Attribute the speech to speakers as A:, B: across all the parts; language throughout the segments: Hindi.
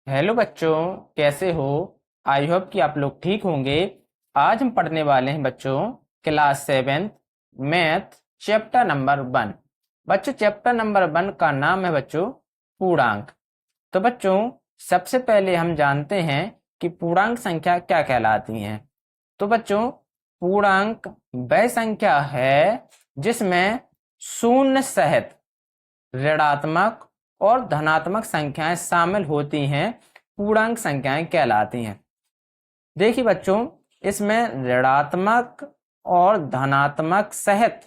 A: हेलो बच्चों, कैसे हो। आई होप कि आप लोग ठीक होंगे। आज हम पढ़ने वाले हैं बच्चों क्लास 7 मैथ चैप्टर नंबर 1। बच्चों चैप्टर नंबर 1 का नाम है बच्चों पूर्णांक। तो बच्चों सबसे पहले हम जानते हैं कि पूर्णांक संख्या क्या कहलाती हैं। तो बच्चों पूर्णांक वह संख्या है जिसमें शून्य सहित ऋणात्मक और धनात्मक संख्याएं शामिल होती हैं, पूर्णांक संख्याएं कहलाती हैं। देखिए बच्चों, इसमें ऋणात्मक और धनात्मक सहित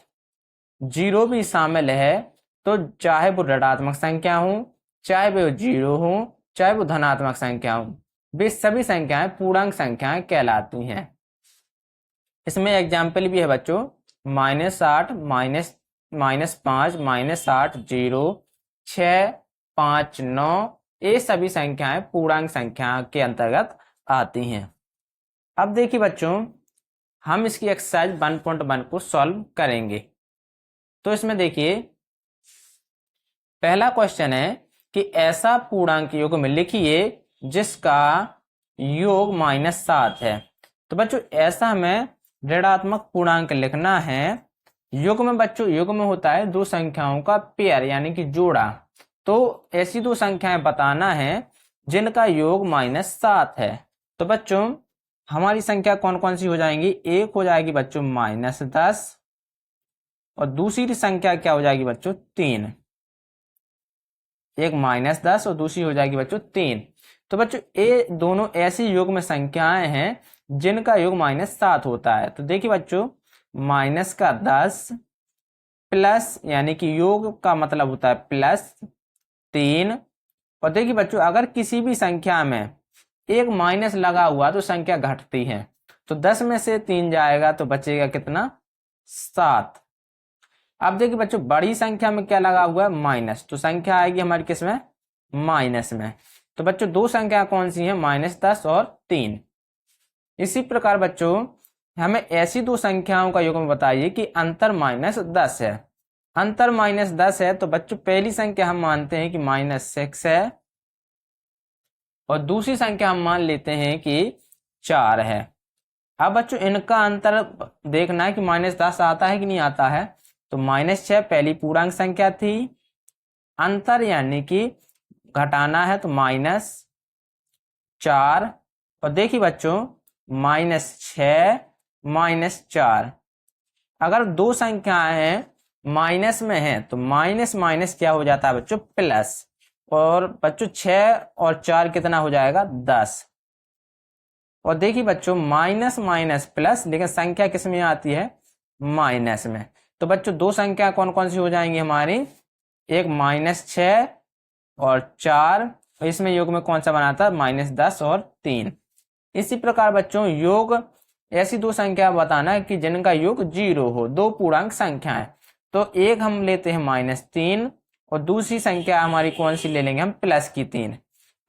A: जीरो भी शामिल है। तो चाहे वो ऋणात्मक संख्या हो, चाहे वो जीरो हो, चाहे वो धनात्मक संख्या हो, वे सभी संख्याएं पूर्णांक संख्याएं कहलाती हैं। इसमें एग्जाम्पल भी है बच्चों, -8, -5, -8, 0, 6, 5, 9, ये सभी संख्याएं पूर्णांक संख्या के अंतर्गत आती हैं। अब देखिए बच्चों, हम इसकी एक्सरसाइज 1.1 को सॉल्व करेंगे। तो इसमें देखिए पहला क्वेश्चन है कि ऐसा पूर्णांक योग में लिखिए जिसका योग -7 है। तो बच्चों ऐसा हमें ऋणात्मक पूर्णांक लिखना है। योग में बच्चों, योग में होता है दो संख्याओं का पेयर यानी कि जोड़ा। तो ऐसी दो संख्याएं बताना है जिनका योग -7 है। तो बच्चों हमारी संख्या कौन कौन सी हो जाएंगी, एक हो जाएगी बच्चों -10 और दूसरी संख्या क्या हो जाएगी बच्चों 3। एक -10 और दूसरी हो जाएगी बच्चों 3। तो बच्चों ये दोनों ऐसी योग में संख्याएं हैं जिनका योग -7 होता है। तो देखिए बच्चों, -10 प्लस यानी कि योग का मतलब होता है +3। और देखिए बच्चों, अगर किसी भी संख्या में एक माइनस लगा हुआ तो संख्या घटती है। तो 10 में से 3 जाएगा तो बचेगा कितना, 7। अब देखिए बच्चों, बड़ी संख्या में क्या लगा हुआ है, माइनस, तो संख्या आएगी हमारी किसमें, माइनस में। तो बच्चों दो संख्या कौन सी है, -10 और 3। इसी प्रकार बच्चों हमें ऐसी दो संख्याओं का योग बताइए कि अंतर -10 है। अंतर -10 है तो बच्चों पहली संख्या हम मानते हैं कि -6 है और दूसरी संख्या हम मान लेते हैं कि 4 है। अब बच्चों इनका अंतर देखना है कि -10 आता है कि नहीं आता है। तो -6 पहली पूर्णांक संख्या थी, अंतर यानी कि घटाना है तो -4। और देखिए बच्चों -6 -4, अगर दो संख्याएं हैं माइनस में है तो माइनस माइनस क्या हो जाता है बच्चों, प्लस। और बच्चों 6 और 4 कितना हो जाएगा, 10। और देखिए बच्चों माइनस माइनस प्लस, लेकिन संख्या किस में आती है, माइनस में। तो बच्चों दो संख्या कौन कौन सी हो जाएंगी हमारी, एक -6 और 4, और इसमें योग में कौन सा बनाता है, -10 और 3। इसी प्रकार बच्चों योग ऐसी दो संख्या बताना है कि जिनका योग 0 हो, दो पूर्णांक संख्या है। तो एक हम लेते हैं -3 और दूसरी संख्या हमारी कौन सी ले लेंगे हम, +3।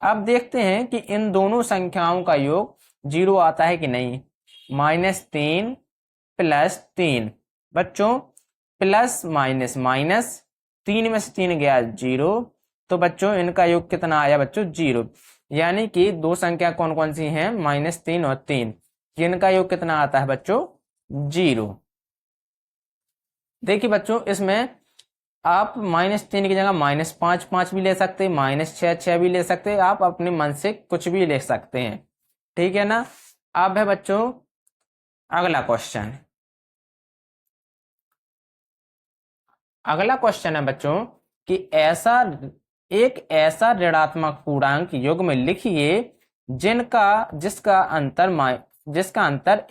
A: अब देखते हैं कि इन दोनों संख्याओं का योग 0 आता है कि नहीं। -3 +3, बच्चों प्लस माइनस माइनस, 3 में से 3 गया 0। तो बच्चों इनका योग कितना आया बच्चों, 0। यानी कि दो संख्या कौन कौन सी हैं, -3 और 3, जिनका योग कितना आता है बच्चों, 0। देखिए बच्चों इसमें आप -3 की जगह -5 5 भी ले सकते हैं, -6 6 भी ले सकते हैं, आप अपने मन से कुछ भी ले सकते हैं, ठीक है ना। अब है बच्चों अगला क्वेश्चन। अगला क्वेश्चन है बच्चों कि ऐसा ऋणात्मक पूर्णांक योग में लिखिए जिसका अंतर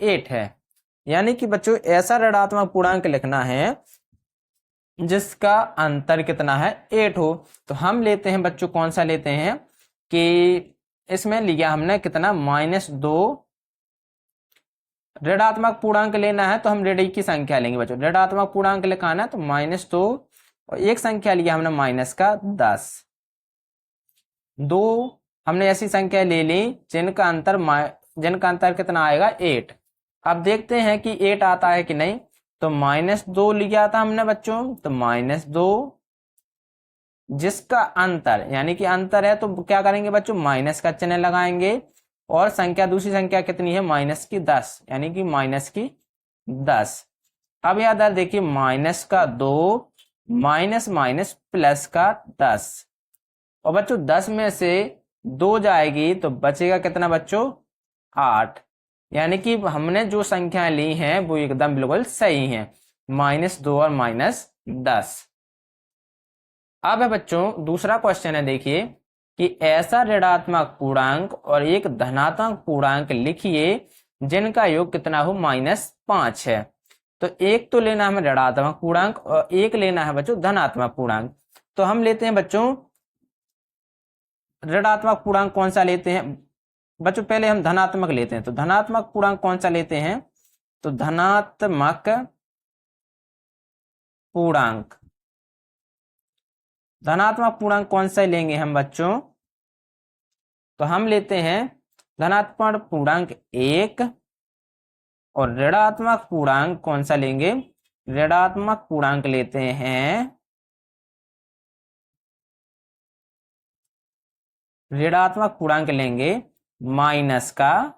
A: 8 है। यानी कि बच्चों ऐसा ऋणात्मक पूर्णांक लिखना है जिसका अंतर कितना है, 8 हो। तो हम लेते हैं बच्चों, कौन सा लेते हैं कि इसमें लिया हमने कितना, -2। ऋणात्मक पूर्णांक लेना है तो हम ऋण की संख्या लेंगे बच्चों, ऋणात्मक पूर्णांक लिखाना है तो -2 और एक संख्या लिया हमने -10। दो हमने ऐसी संख्या ले ली जिनका अंतर कितना आएगा, 8। अब देखते हैं कि 8 आता है कि नहीं। तो -2 लिया था हमने बच्चों, तो -2 जिसका अंतर, यानी कि अंतर है तो क्या करेंगे बच्चों, माइनस का चिन्ह लगाएंगे। और संख्या, दूसरी संख्या कितनी है, माइनस की 10, यानी कि माइनस की 10। अब याद देखिए, माइनस का 2 माइनस माइनस प्लस का 10। और बच्चों 10 में से 2 जाएगी तो बचेगा कितना बच्चों, 8। यानी कि हमने जो संख्याएं ली हैं वो एकदम बिल्कुल सही हैं, -2 और -10। अब है बच्चों दूसरा क्वेश्चन है, देखिए कि ऐसा ऋणात्मक पूर्णांक और एक धनात्मक पूर्णांक लिखिए जिनका योग कितना हो, -5 है। तो एक तो लेना है हमें ऋणात्मक पूर्णांक और एक लेना है बच्चों धनात्मक पूर्णांक। तो हम लेते हैं बच्चों ऋणात्मक पूर्णांक कौन सा लेते हैं बच्चों, पहले हम धनात्मक लेते हैं। तो धनात्मक पूर्णांक कौन सा लेते हैं, तो धनात्मक पूर्णांक, धनात्मक पूर्णांक कौन सा लेंगे हम बच्चों, तो हम लेते हैं धनात्मक पूर्णांक 1 और ऋणात्मक पूर्णांक कौन सा लेंगे, ऋणात्मक पूर्णांक लेते हैं, ऋणात्मक पूर्णांक लेंगे -6।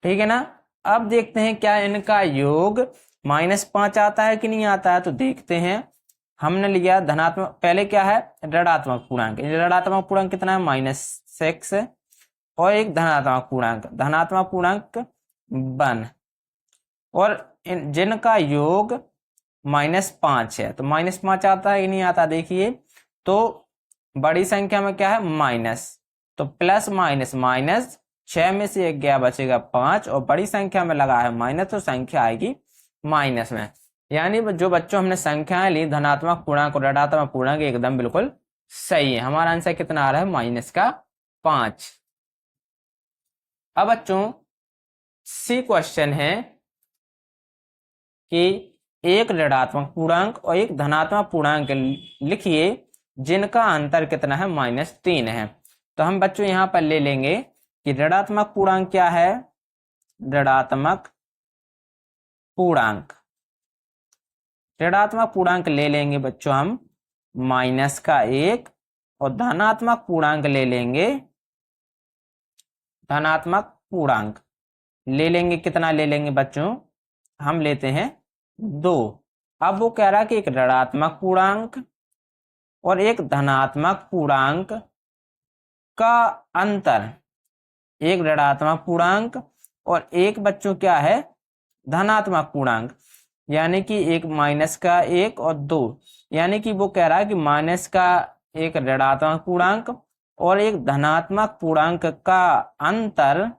A: ठीक है ना। अब देखते हैं क्या इनका योग -5 आता है कि नहीं आता है, तो देखते हैं। हमने लिया धनात्मक, पहले क्या है ऋणात्मक पूर्णांक, ऋणात्मक पूर्णांक कितना है, -6 और एक धनात्मक पूर्णांक, धनात्मक पूर्णांक 1 और जिनका योग -5 है। तो -5 आता है कि नहीं आता, देखिए तो बड़ी संख्या में क्या है माइनस, तो प्लस माइनस माइनस, 6 में से 1 गया बचेगा 5 और बड़ी संख्या में लगा है माइनस तो संख्या आएगी माइनस में। यानी जो बच्चों हमने संख्याएं ली धनात्मक पूर्णांक और ऋणात्मक पूर्णांक एकदम बिल्कुल सही है। हमारा आंसर कितना आ रहा है, -5। अब बच्चों सी क्वेश्चन है कि एक ऋणात्मक पूर्णांक और एक धनात्मक पूर्णांक लिखिए जिनका अंतर कितना है, -3 है। तो हम बच्चों यहां पर ले लेंगे कि ऋणात्मक पूर्णांक क्या है, ऋणात्मक पूर्णांक, ऋणात्मक पूर्णांक ले लेंगे बच्चों हम -1 और धनात्मक पूर्णांक ले लेंगे, धनात्मक पूर्णांक ले लेंगे, कितना ले लेंगे बच्चों, हम लेते हैं 2। अब वो कह रहा है कि एक ऋणात्मक पूर्णांक और एक धनात्मक पूर्णांक का अंतर, एक ऋणात्मक पूर्णांक और एक बच्चों क्या है धनात्मक पूर्णांक, यानी कि एक -1 और 2, यानी कि वो कह रहा है कि माइनस का एक ऋणात्मक पूर्णांक और एक धनात्मक पूर्णांक का अंतर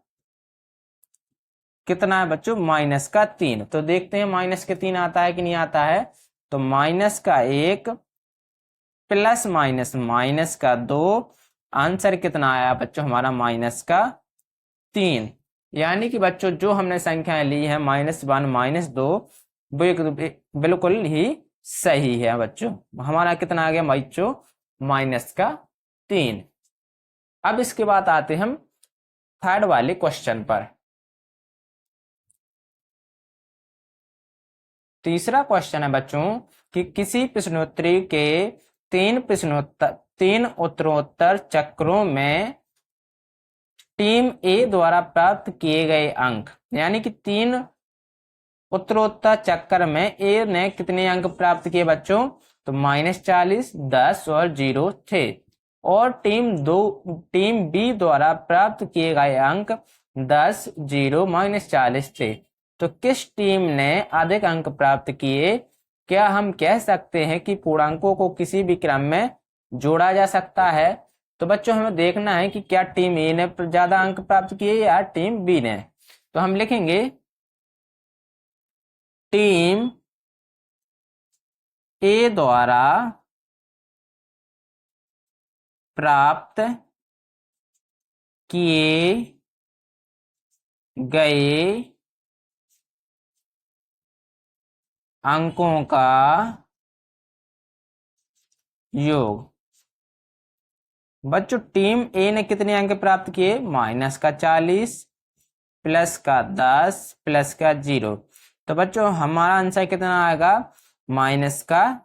A: कितना है बच्चों, -3। तो देखते हैं -3 आता है कि नहीं आता है। तो -1 प्लस -2, आंसर कितना आया बच्चों हमारा, -3। यानी कि बच्चों जो हमने संख्याएं ली है -1 -2 वो एक बिल्कुल ही सही है बच्चों। हमारा कितना आ गया बच्चों, -3। अब इसके बाद आते हम थर्ड वाले क्वेश्चन पर। तीसरा क्वेश्चन है बच्चों कि किसी प्रश्नोत्तरी के 3 उत्तरोत्तर चक्रों में टीम ए द्वारा प्राप्त किए गए अंक, यानी कि 3 उत्तरोत्तर चक्कर में ए ने कितने अंक प्राप्त किए बच्चों, तो -40, 10 और 0 थे। और टीम बी द्वारा प्राप्त किए गए अंक 10, 0, -40 थे। तो किस टीम ने अधिक अंक प्राप्त किए। क्या हम कह सकते हैं कि पूर्णांकों को किसी भी क्रम में जोड़ा जा सकता है। तो बच्चों हमें देखना है कि क्या टीम ए ने ज्यादा अंक प्राप्त किए या टीम बी ने। तो हम लिखेंगे टीम ए द्वारा प्राप्त किए गए अंकों का योग। बच्चों टीम ए ने कितने अंक प्राप्त किए, -40 प्लस का 10 प्लस का 0। तो बच्चों हमारा आंसर कितना आएगा, -40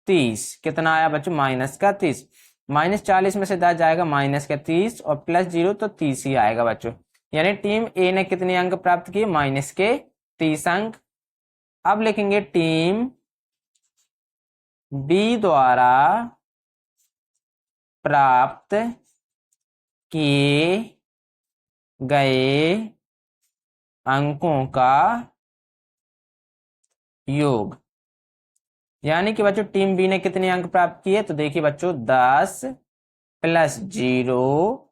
A: 30। कितना आया बच्चों? माइनस का 30। -40 में से 10 जाएगा माइनस का 30 और प्लस 0 तो 30 ही आएगा बच्चों। यानी टीम ए ने कितने अंक प्राप्त किए? माइनस के 30 अंक। अब लिखेंगे टीम बी द्वारा प्राप्त किए गए अंकों का योग। यानी कि बच्चों टीम बी ने कितने अंक प्राप्त किए? तो देखिए बच्चों 10 प्लस 0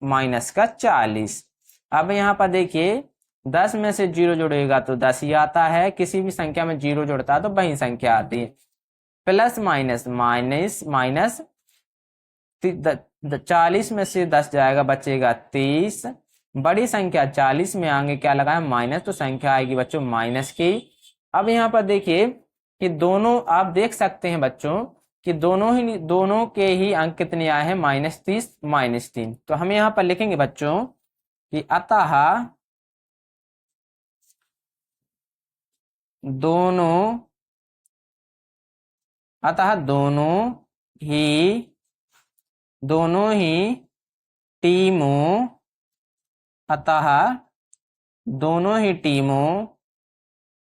A: माइनस का 40। अब यहाँ पर देखिए 10 में से 0 जोड़ेगा तो 10 ही आता है। किसी भी संख्या में 0 जोड़ता है तो वही संख्या आती है। प्लस माइनस माइनस माइनस 40 में से 10 जाएगा, बचेगा 30। बड़ी संख्या 40 में आगे क्या लगा है? माइनस, तो संख्या आएगी बच्चों माइनस की। अब यहाँ पर देखिए कि दोनों आप देख सकते हैं बच्चों कि दोनों के ही अंक कितने आए हैं? -30 -3। तो हम यहाँ पर लिखेंगे बच्चों कि अतः दोनों ही टीमों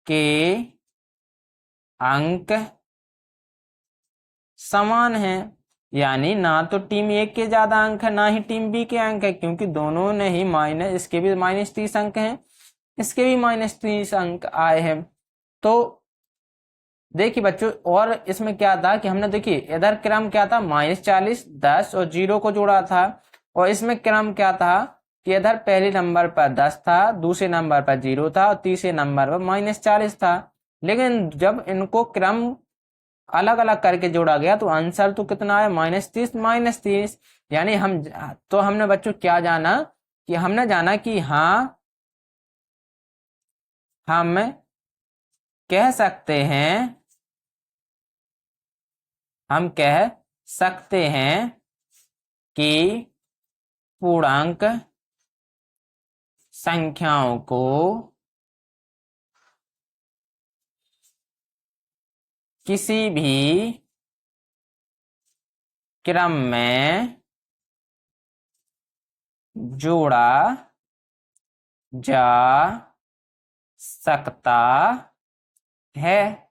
A: के अंक समान हैं। यानी ना तो टीम ए के ज्यादा अंक है ना ही टीम बी के अंक है, क्योंकि दोनों ने ही इसके भी -30 अंक हैं, इसके भी -30 अंक आए हैं। तो देखिए बच्चों, और इसमें क्या था कि हमने देखिए इधर क्रम क्या था? -40, 10 और 0 को जोड़ा था। और इसमें क्रम क्या था कि इधर पहले नंबर पर 10 था, दूसरे नंबर पर 0 था और तीसरे नंबर पर -40 था। लेकिन जब इनको क्रम अलग अलग करके जोड़ा गया तो आंसर तो कितना है? -30 -30। यानी हमने बच्चों क्या जाना कि हमने जाना कि हाँ, हम कह सकते हैं कि पूर्णांक संख्याओं को किसी भी क्रम में जोड़ा जा सकता है।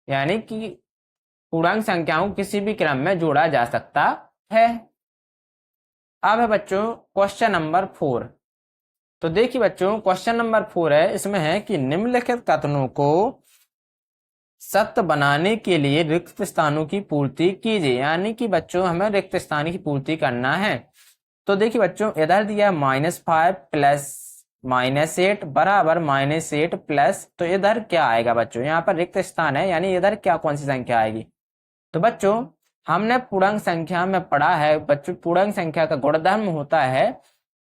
A: यानी कि पूर्णांक संख्याओं को किसी भी क्रम में जोड़ा जा सकता है। अब है बच्चों क्वेश्चन नंबर 4। तो देखिए बच्चों क्वेश्चन नंबर 4 है, इसमें है कि निम्नलिखित कथनों को सत्य बनाने के लिए रिक्त स्थानों की पूर्ति कीजिए। यानी कि बच्चों हमें रिक्त स्थान की पूर्ति करना है। तो देखिए बच्चों इधर दिया -5 प्लस -8 बराबर -8 प्लस, तो इधर क्या आएगा बच्चों? यहाँ पर रिक्त स्थान है, यानी इधर क्या कौन सी संख्या आएगी? तो बच्चों हमने पूर्णांक संख्या में पढ़ा है बच्चों, पूर्णांक संख्या का गुणधर्म होता है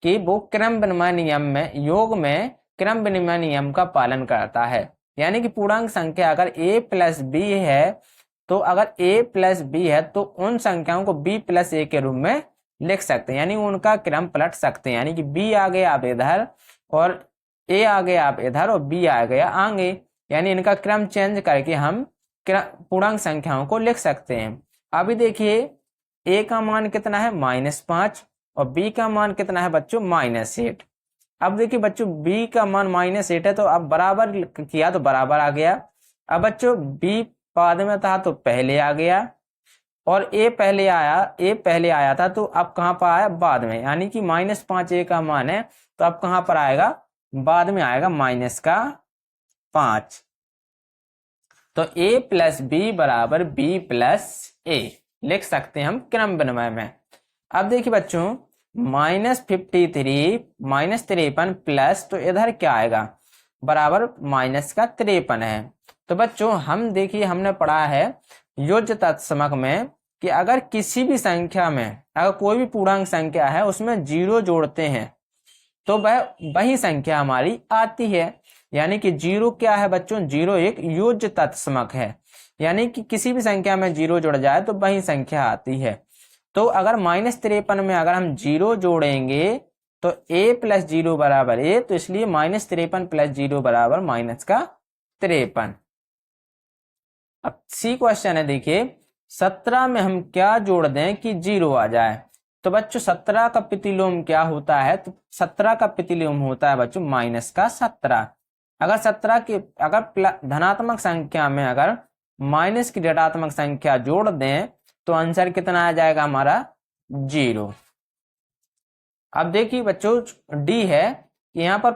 A: कि वो क्रम विनिमय नियम में, योग में क्रम विनिमय नियम का पालन करता है। यानी कि पूर्णांक संख्या अगर a प्लस बी है, तो अगर a प्लस बी है तो उन संख्याओं को b प्लस a के रूप में लिख सकते हैं, यानी उनका क्रम पलट सकते हैं। यानी कि b आ गया आप इधर और a आ गया आप इधर और b आ गया आगे, यानी इनका क्रम चेंज करके हम पूर्णांक संख्याओं को लिख सकते हैं। अभी देखिए a का मान कितना है? -5 और b का मान कितना है बच्चों? -8। अब देखिए बच्चों b का मान -8 है, तो अब बराबर किया तो बराबर आ गया। अब बच्चों b बाद में था तो पहले आ गया, और a पहले आया था तो अब कहां पर आया? बाद में। यानी कि -5 a का मान है तो अब कहां पर आएगा? बाद में आएगा -5। तो a प्लस बी बराबर b प्लस a लिख सकते हैं हम क्रम विनिमय में। अब देखिए बच्चों -53 -53 प्लस, तो इधर क्या आएगा? बराबर -53 है। तो बच्चों हम देखिए हमने पढ़ा है योज्य तत्समक में कि अगर किसी भी संख्या में, अगर कोई भी पूर्णांक संख्या है उसमें 0 जोड़ते हैं तो वही संख्या हमारी आती है। यानी कि 0 क्या है बच्चों? 0 एक योज्य तत्समक है, यानी कि किसी भी संख्या में 0 जुड़ जाए तो वही संख्या आती है। तो अगर -53 में अगर हम 0 जोड़ेंगे तो a प्लस 0 बराबर a, तो इसलिए -53 प्लस 0 बराबर -53। अब सी क्वेश्चन है, देखिए 17 में हम क्या जोड़ दें कि 0 आ जाए। तो बच्चों 17 का प्रतिलोम क्या होता है, तो 17 का प्रतिलोम होता है बच्चों -17। अगर 17 की अगर धनात्मक संख्या में अगर माइनस की ऋणात्मक संख्या जोड़ दें तो आंसर कितना आ जाएगा हमारा 0। अब देखिए बच्चों डी है कि यहाँ पर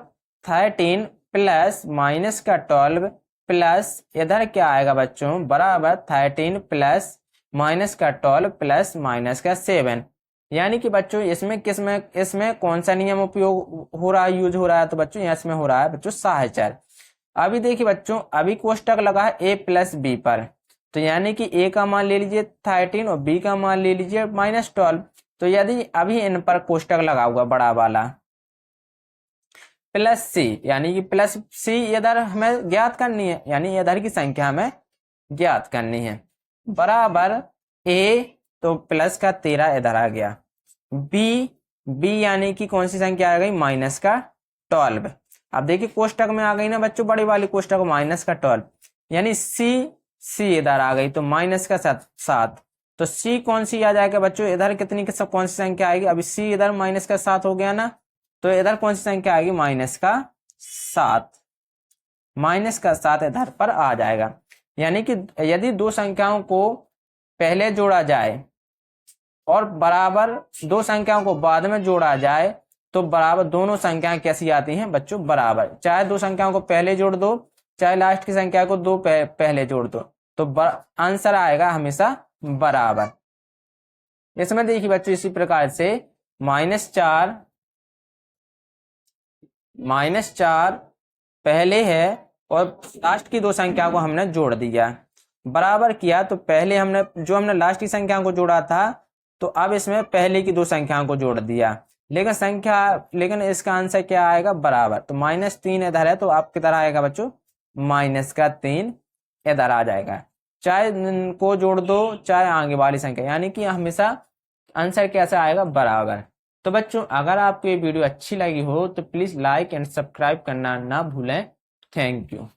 A: 13 प्लस माइनस का 12 प्लस इधर क्या आएगा बच्चों बराबर 13 प्लस माइनस का 12 प्लस माइनस का 7। यानी कि बच्चों इसमें कौन सा नियम उपयोग हो रहा है, यूज हो रहा है, तो बच्चों यहाँ इसमें हो रहा है बच्चों साहचर्य। अभी देखिए बच्चों अभी कोष्टक लगा है a प्लस बी पर, तो यानी कि a का मान ले लीजिए 13 और b का मान ले लीजिए -12। तो यदि अभी इन पर कोष्टक लगा हुआ बड़ा वाला प्लस सी, यानी कि प्लस सी इधर हमें ज्ञात करनी है, यानी इधर की संख्या हमें ज्ञात करनी है, बराबर a तो प्लस का 13 इधर आ गया, b यानी कि कौन सी संख्या आ गई माइनस का 12। अब देखिए कोष्टक में आ गई ना बच्चों बड़ी वाली कोष्टक -12, यानी सी इधर आ गई तो माइनस का 7। तो सी कौन सी आ जाएगा बच्चों, इधर कितनी सब कौन सी संख्या आएगी, अभी सी इधर -7 हो गया ना, तो इधर कौन सी संख्या आएगी -7, -7 इधर पर आ जाएगा। यानी कि यदि दो संख्याओं को पहले जोड़ा जाए और बराबर दो संख्याओं को बाद में जोड़ा जाए तो बराबर दोनों संख्याएं कैसी आती हैं बच्चों बराबर, चाहे दो संख्याओं को पहले जोड़ दो चाहे लास्ट की संख्या को दो पहले जोड़ दो, तो आंसर आएगा हमेशा बराबर। इसमें देखिए बच्चों इसी प्रकार से -4 पहले है और लास्ट की दो संख्या को हमने जोड़ दिया बराबर किया, तो पहले हमने लास्ट की संख्या को जोड़ा था तो अब इसमें पहले की दो संख्याओं को जोड़ दिया, लेकिन इसका आंसर क्या आएगा बराबर। तो -3 इधर है तो आप किधर आएगा बच्चों -3 इधर आ जाएगा, चाहे को जोड़ दो चाहे आगे वाली संख्या, यानी कि हमेशा आंसर कैसा आएगा बराबर। तो बच्चों अगर आपको ये वीडियो अच्छी लगी हो तो प्लीज लाइक एंड सब्सक्राइब करना ना भूलें। Thank you.